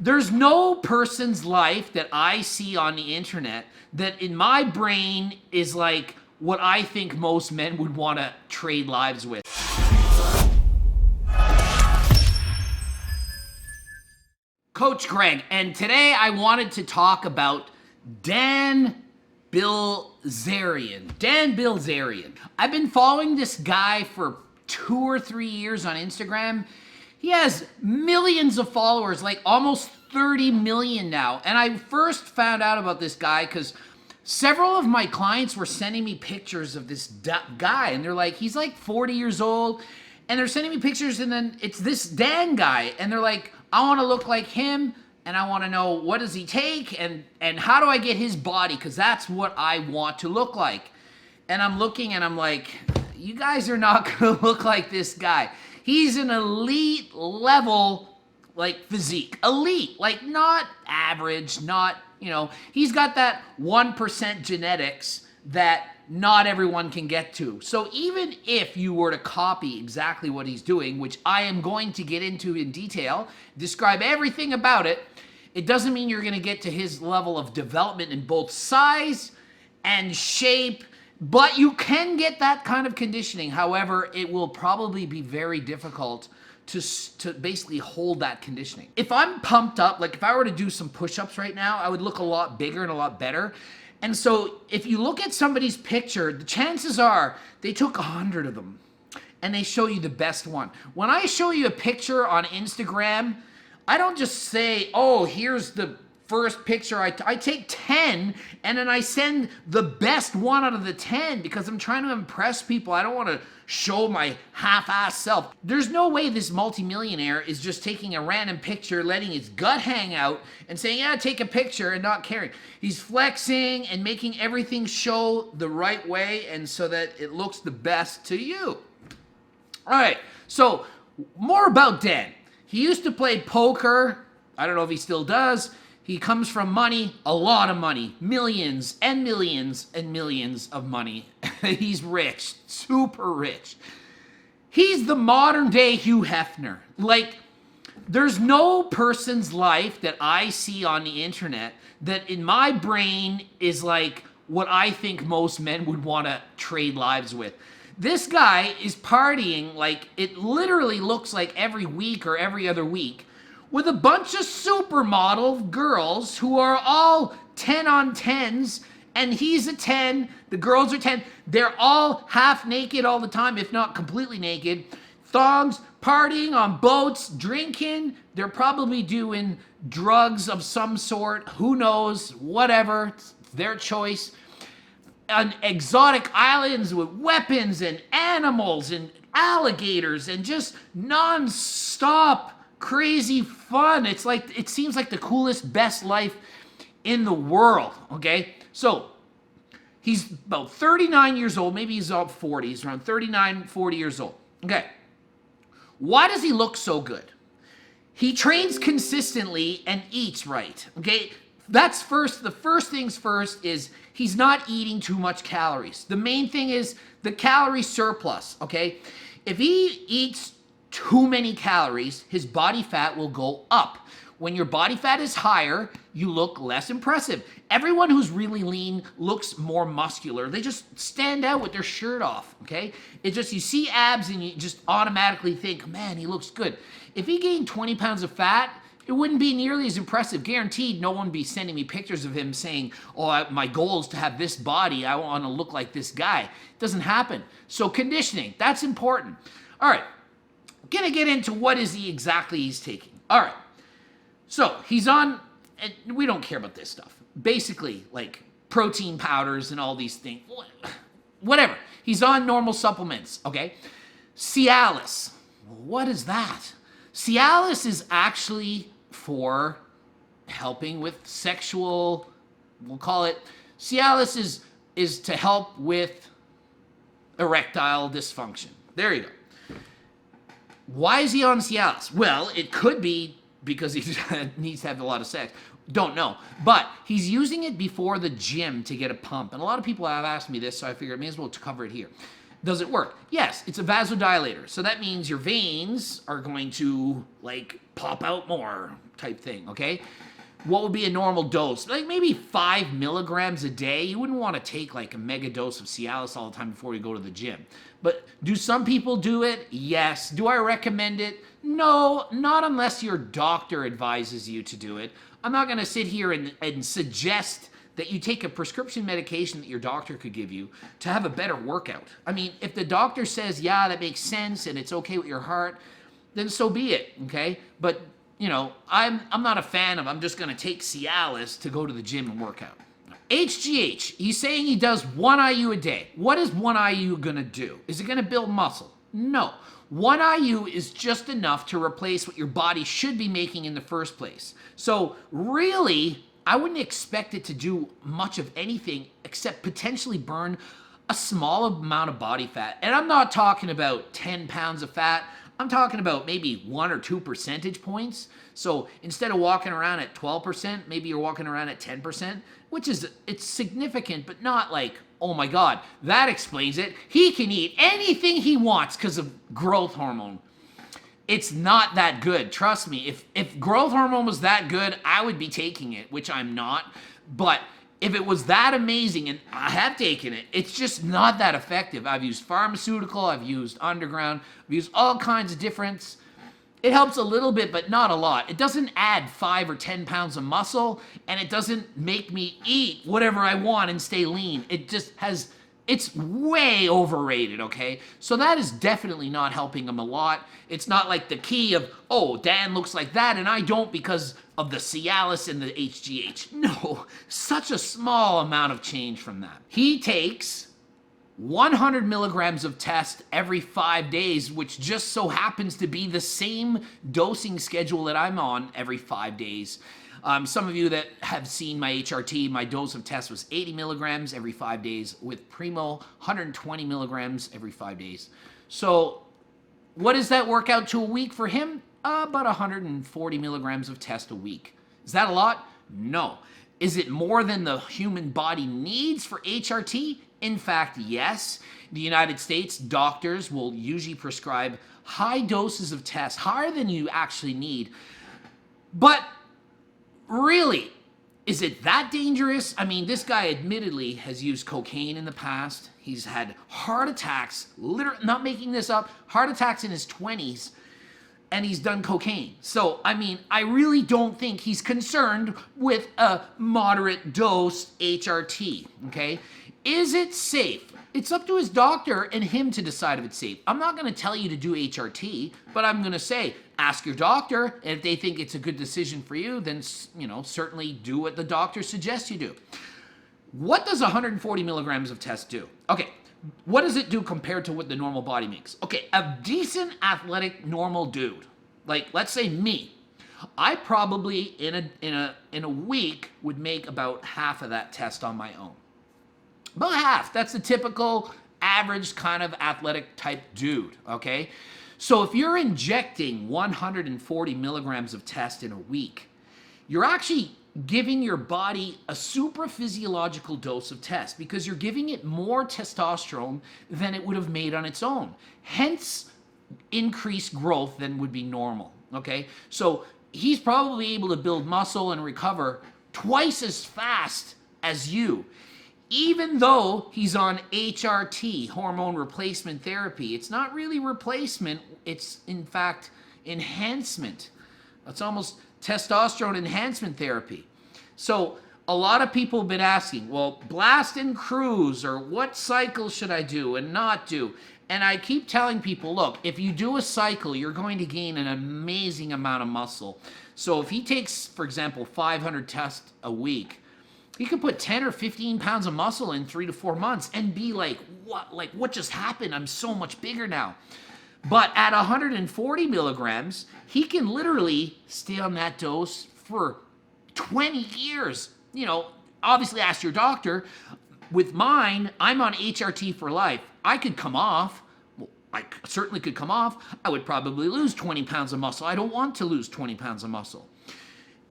There's no person's life that I see on the internet that in my brain is like what I think most men would want to trade lives with. Coach Greg, and today I wanted to talk about Dan Bilzerian. Dan Bilzerian. I've been following this guy for 2 or 3 years on Instagram. He has millions of followers, like almost 30 million now. And I first found out about this guy because several of my clients were sending me pictures of this guy. And they're like, he's like 40 years old. And they're sending me pictures, and then it's this Dan guy. And they're like, I want to look like him, and I want to know what does he take, and how do I get his body, because that's what I want to look like. And I'm looking, and I'm like, you guys are not going to look like this guy. He's an elite level, like, physique. Elite, like, not average, not, you know, he's got that 1% genetics that not everyone can get to. So even if you were to copy exactly what he's doing, which I am going to get into in detail, describe everything about it, it doesn't mean you're going to get to his level of development in both size and shape, but you can get that kind of conditioning. However, it will probably be very difficult to basically hold that conditioning. If I'm pumped up, like if I were to do some push-ups right now, I would look a lot bigger and a lot better. And so if you look at somebody's picture, the chances are they took 100 of them and they show you the best one. When I show you a picture on Instagram, I don't just say, oh, here's the first picture. I take 10 and then I send the best one out of the 10 because I'm trying to impress people. I don't want to show my half-assed self. There's no way this multimillionaire is just taking a random picture, letting his gut hang out and saying, yeah, take a picture and not caring. He's flexing and making everything show the right way and so that it looks the best to you. All right, so more about Dan. He used to play poker. I don't know if he still does. He comes from money, a lot of money, millions and millions and millions of money. He's rich, super rich. He's the modern day Hugh Hefner. Like, there's no person's life that I see on the internet that in my brain is like what I think most men would want to trade lives with. This guy is partying like it literally looks like every week or every other week with a bunch of supermodel girls who are all 10 on 10s, and he's a 10, the girls are 10. They're all half naked all the time, if not completely naked. Thongs, partying on boats, drinking. They're probably doing drugs of some sort. Who knows? Whatever. It's their choice. On exotic islands with weapons and animals and alligators and just non-stop crazy fun. It's like, it seems like the coolest, best life in the world, okay? So, he's about 39 years old. Maybe he's about 40. He's around 39, 40 years old. Okay. Why does he look so good? He trains consistently and eats right, okay? That's first. The first things first is he's not eating too much calories. The main thing is the calorie surplus, okay? If he eats too many calories, his body fat will go up. When your body fat is higher, you look less impressive. Everyone who's really lean looks more muscular. They just stand out with their shirt off, okay? It's just, you see abs and you just automatically think, man, he looks good. If he gained 20 pounds of fat, it wouldn't be nearly as impressive. Guaranteed, no one would be sending me pictures of him saying, oh, my goal is to have this body. I want to look like this guy. It doesn't happen. So conditioning, that's important. All right. Gonna get into what is he exactly he's taking. All right. So he's on, and we don't care about this stuff. Basically, like protein powders and all these things. Whatever. He's on normal supplements, okay? Cialis. What is that? Cialis is actually for helping with sexual, we'll call it, Cialis is to help with erectile dysfunction. There you go. Why is he on Cialis? Well, it could be because he needs to have a lot of sex. Don't know. But he's using it before the gym to get a pump. And a lot of people have asked me this, so I figured I may as well cover it here. Does it work? Yes, it's a vasodilator. So that means your veins are going to like pop out more type thing, okay? What would be a normal dose? Like maybe 5 milligrams a day. You wouldn't want to take like a mega dose of Cialis all the time before you go to the gym. But do some people do it? Yes. Do I recommend it? No, not unless your doctor advises you to do it. I'm not going to sit here and suggest that you take a prescription medication that your doctor could give you to have a better workout. I mean, if the doctor says, yeah, that makes sense and it's okay with your heart, then so be it, okay? But, you know, I'm not a fan of, I'm just gonna take Cialis to go to the gym and work out. HGH, he's saying he does 1 IU a day. What is 1 IU gonna do? Is it gonna build muscle? No. 1 IU is just enough to replace what your body should be making in the first place. So really, I wouldn't expect it to do much of anything except potentially burn a small amount of body fat. And I'm not talking about 10 pounds of fat. I'm talking about maybe 1 or 2 percentage points. So instead of walking around at 12%, maybe you're walking around at 10%, which is, it's significant, but not like, oh my God, that explains it. He can eat anything he wants because of growth hormone. It's not that good. Trust me, if growth hormone was that good, I would be taking it, which I'm not. But if it was that amazing, and I have taken it, it's just not that effective. I've used pharmaceutical, I've used underground, I've used all kinds of different. It helps a little bit, but not a lot. It doesn't add 5 or 10 pounds of muscle, and it doesn't make me eat whatever I want and stay lean. It just has, it's way overrated, okay? So that is definitely not helping him a lot. It's not like the key of, oh, Dan looks like that and I don't because of the Cialis and the HGH. No, such a small amount of change from that. He takes 100 milligrams of test every 5 days, which just so happens to be the same dosing schedule that I'm on every 5 days. Some of you that have seen my HRT, my dose of test was 80 milligrams every 5 days with Primo, 120 milligrams every 5 days. So what does that work out to a week for him? About 140 milligrams of test a week. Is that a lot? No. Is it more than the human body needs for HRT? In fact, yes. In the United States, doctors will usually prescribe high doses of test, higher than you actually need. But really, is it that dangerous? I mean, this guy admittedly has used cocaine in the past. He's had heart attacks, literally, not making this up, heart attacks in his 20s, and he's done cocaine. So, I mean, I really don't think he's concerned with a moderate dose HRT, okay? Is it safe? It's up to his doctor and him to decide if it's safe. I'm not going to tell you to do HRT, but I'm going to say, ask your doctor, and if they think it's a good decision for you, then, you know, certainly do what the doctor suggests you do. What does 140 milligrams of test do? Okay, what does it do compared to what the normal body makes? Okay, a decent athletic normal dude, like let's say me, I probably in a week would make about half of that test on my own. About half. That's the typical average kind of athletic type dude, okay? So if you're injecting 140 milligrams of test in a week, you're actually giving your body a super physiological dose of test because you're giving it more testosterone than it would have made on its own. Hence, increased growth than would be normal, okay? So he's probably able to build muscle and recover twice as fast as you. Even though he's on HRT, hormone replacement therapy. It's not really replacement, it's in fact enhancement. It's almost testosterone enhancement therapy. So a lot of people have been asking, well, blast and cruise, or what cycle should I do and not do? And I keep telling people, look, if you do a cycle, you're going to gain an amazing amount of muscle. So if he takes, for example, 500 tests a week, he could put 10 or 15 pounds of muscle in 3 to 4 months and be like, what? Like, what just happened? I'm so much bigger now. But at 140 milligrams, he can literally stay on that dose for 20 years. You know, obviously ask your doctor. With mine, I'm on HRT for life. I could come off. Well, I certainly could come off. I would probably lose 20 pounds of muscle. I don't want to lose 20 pounds of muscle.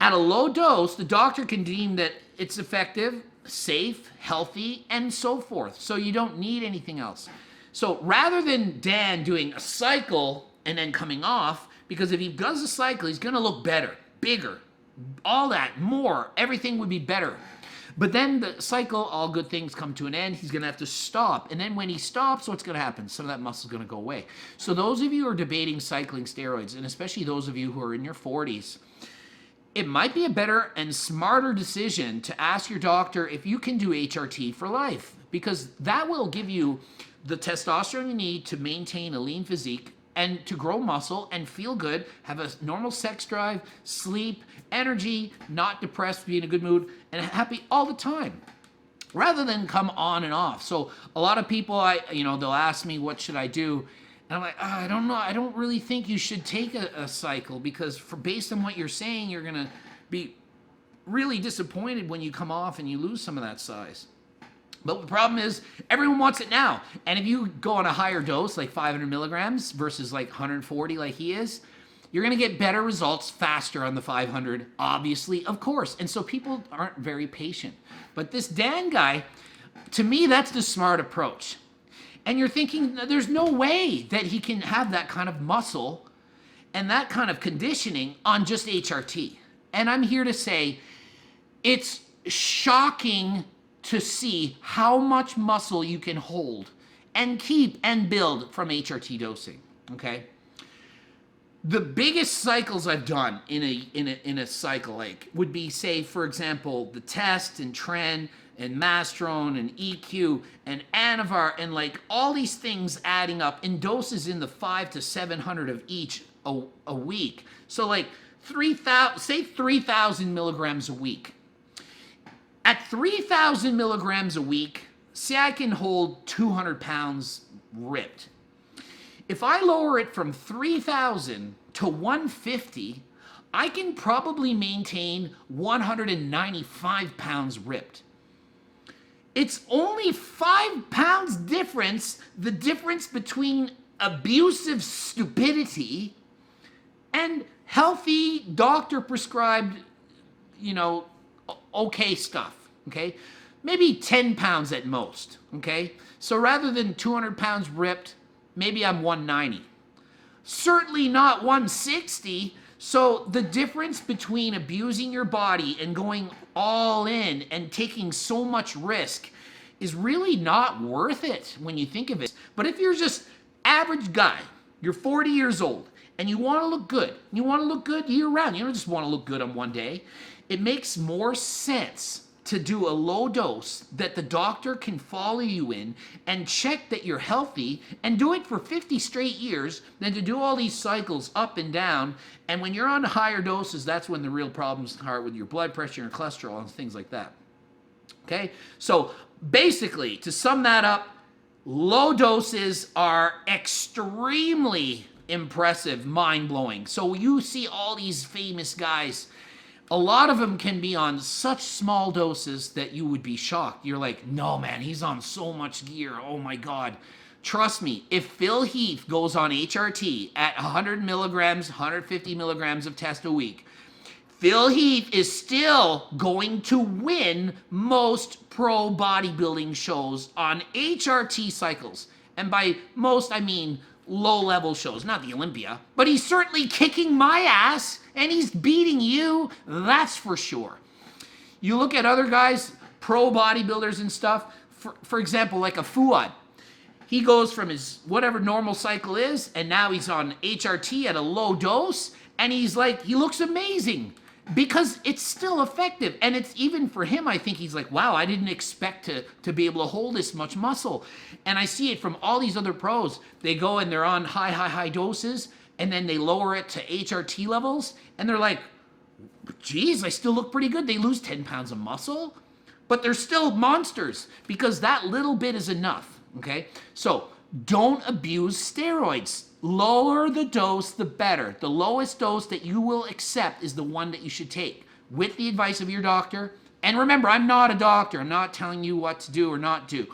At a low dose, the doctor can deem that it's effective, safe, healthy, and so forth. So you don't need anything else. So rather than Dan doing a cycle and then coming off, because if he does a cycle, he's going to look better, bigger, all that, more, everything would be better. But then the cycle, all good things come to an end. He's going to have to stop. And then when he stops, what's going to happen? Some of that muscle is going to go away. So those of you who are debating cycling steroids, and especially those of you who are in your 40s, it might be a better and smarter decision to ask your doctor if you can do HRT for life, because that will give you the testosterone you need to maintain a lean physique and to grow muscle and feel good, have a normal sex drive, sleep, energy, not depressed, be in a good mood, and happy all the time, rather than come on and off. So a lot of people, they'll ask me, what should I do? And I'm like, I don't know. I don't really think you should take a cycle, because based on what you're saying, you're going to be really disappointed when you come off and you lose some of that size. But the problem is everyone wants it now. And if you go on a higher dose, like 500 milligrams versus like 140 like he is, you're going to get better results faster on the 500, obviously, of course. And so people aren't very patient. But this Dan guy, to me, that's the smart approach. And you're thinking, there's no way that he can have that kind of muscle and that kind of conditioning on just HRT. And I'm here to say it's shocking to see how much muscle you can hold and keep and build from HRT dosing, okay? The biggest cycles I've done in a cycle like would be, say, for example, the Test and Tren and Mastrone and EQ and Anavar and like all these things adding up in doses in the 500 to 700 of each a week. So like 3,000 milligrams a week. At 3,000 milligrams a week, say I can hold 200 pounds ripped. If I lower it from 3,000 to 150, I can probably maintain 195 pounds ripped. It's only 5 pounds difference, the difference between abusive stupidity and healthy doctor prescribed, okay stuff, okay? Maybe 10 pounds at most, okay? So rather than 200 pounds ripped, maybe I'm 190. Certainly not 160. So the difference between abusing your body and going all in and taking so much risk is really not worth it when you think of it. But if you're just average guy, you're 40 years old, and you want to look good, you want to look good year round, you don't just want to look good on one day, it makes more sense to do a low dose that the doctor can follow you in and check that you're healthy and do it for 50 straight years than to do all these cycles up and down. And when you're on higher doses, that's when the real problems start with your blood pressure and cholesterol and things like that. Okay? So basically, to sum that up, low doses are extremely impressive, mind-blowing. So you see all these famous guys, a lot of them can be on such small doses that you would be shocked. You're like, no, man, he's on so much gear. Oh, my God. Trust me, if Phil Heath goes on HRT at 100 milligrams, 150 milligrams of test a week, Phil Heath is still going to win most pro bodybuilding shows on HRT cycles. And by most, I mean low-level shows, not the Olympia. But he's certainly kicking my ass, and he's beating you, that's for sure. You look at other guys, pro bodybuilders and stuff, for example, like a Fuad. He goes from his whatever normal cycle is, and now he's on HRT at a low dose, and he's like, he looks amazing because it's still effective. And it's even for him, I think he's like, wow, I didn't expect to be able to hold this much muscle. And I see it from all these other pros. They go and they're on high doses, and then they lower it to HRT levels, and they're like, geez, I still look pretty good. They lose 10 pounds of muscle, but they're still monsters because that little bit is enough, okay? So don't abuse steroids. Lower the dose, the better. The lowest dose that you will accept is the one that you should take with the advice of your doctor. And remember, I'm not a doctor. I'm not telling you what to do or not do.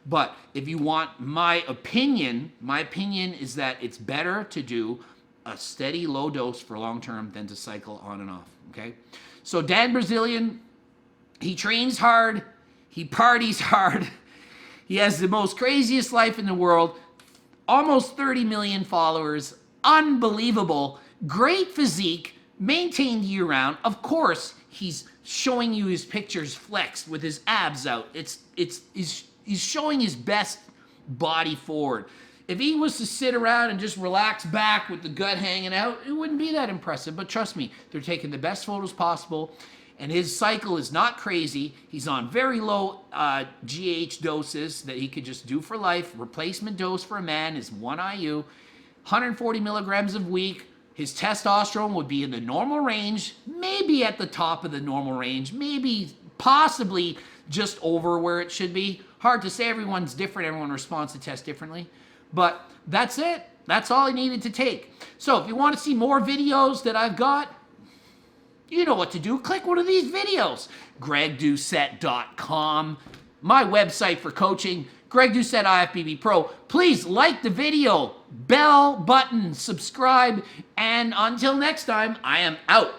But if you want my opinion is that it's better to do a steady low dose for long term than to cycle on and off, okay? So Dan Bilzerian, he trains hard, he parties hard, he has the most craziest life in the world. almost 30 million followers. Unbelievable. Great physique, maintained year round. Of course, he's showing you his pictures flexed with his abs out. He's showing his best body forward. If he was to sit around and just relax back with the gut hanging out, it wouldn't be that impressive. But trust me, they're taking the best photos possible. And his cycle is not crazy. He's on very low GH doses that he could just do for life. Replacement dose for a man is 1 IU, 140 milligrams a week. His testosterone would be in the normal range, maybe at the top of the normal range, maybe possibly just over where it should be. Hard to say, everyone's different. Everyone responds to tests differently. But that's it. That's all he needed to take. So if you want to see more videos that I've got, you know what to do. Click one of these videos. GregDoucette.com. My website for coaching. Greg Doucette, IFBB Pro. Please like the video. Bell button. Subscribe. And until next time, I am out.